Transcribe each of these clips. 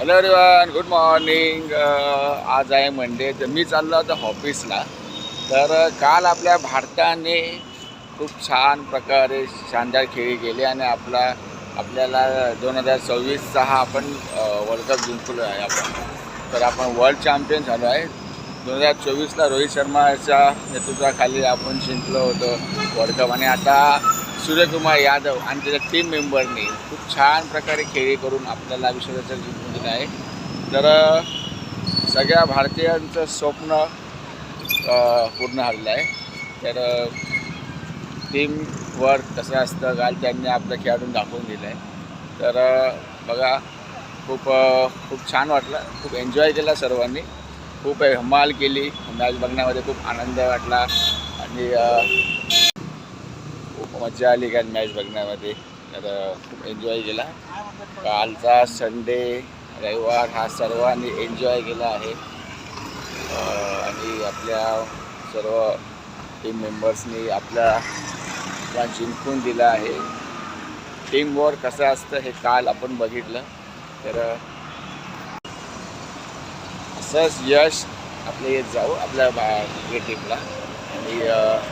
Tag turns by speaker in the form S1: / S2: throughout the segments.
S1: Hello everyone, good morning. आज आहे Monday, तर मी चाललो होतो ऑफिसला. तर काल आपल्या भारताने खूप छान प्रकारे शानदार खेळी केली आणि आपल्याला 2026चा हा आपण वर्ल्ड कप जिंकलो आहे आपण. तर आपण वर्ल्ड चॅम्पियन झालो आहे. 2024ला रोहित शर्माच्या नेतृत्वाखाली आपण जिंकलो होतो वर्ल्ड कप. आणि आता सूर्यकुमार यादव आणि त्याच्या टीम मेंबरनी खूप छान प्रकारे खेळी करून आपल्याला विश्वचषक जिंकून दिला आहे. तर सगळ्या भारतीयांचं स्वप्न पूर्ण झालेलं आहे. तर टीम वर्क कसं असतं काल त्यांनी आपलं खेळाडून दाखवून दिलं आहे. तर बघा, खूप छान वाटलं, खूप एन्जॉय केला सर्वांनी, खूप धमाल केली. मॅच बघण्यामध्ये खूप आनंद वाटला आणि खूप मजा आली काल मॅच बघण्यामध्ये. तर खूप एन्जॉय केला. कालचा संडे रविवार हा सर्वांनी एन्जॉय केला आहे. आणि आपल्या सर्व टीम मेंबर्सनी आपल्याला जिंकून दिलं आहे. टीमवर्क कसं असतं हे काल आपण बघितलं. तर असंच यश आपले येत जाऊ आपल्या क्रिकेट टीमला. आणि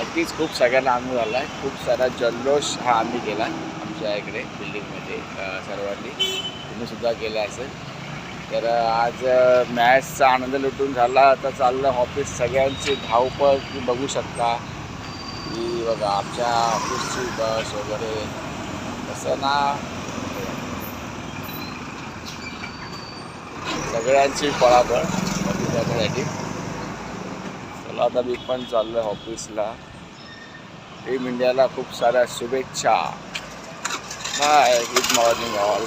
S1: नक्कीच खूप सगळ्यांना आनंद झाला आहे. खूप सारा जल्लोष हा आम्ही केला आमच्या इकडे बिल्डिंगमध्ये सर्वांनी. तुम्हीसुद्धा केला असेल. तर आज मॅचचा आनंद लुटून झाला. आता चाललं ऑफिस. सगळ्यांची धावपळ तुम्ही बघू शकता की बघा आमच्या ऑफिसची बस वगैरे तसं ना, सगळ्यांची पळापळ ऑफिस जाण्यासाठी. चला आता मी पण चाललो आहे ऑफिसला. टीम इंडियाला खूप साऱ्या शुभेच्छा. Bye, good morning all.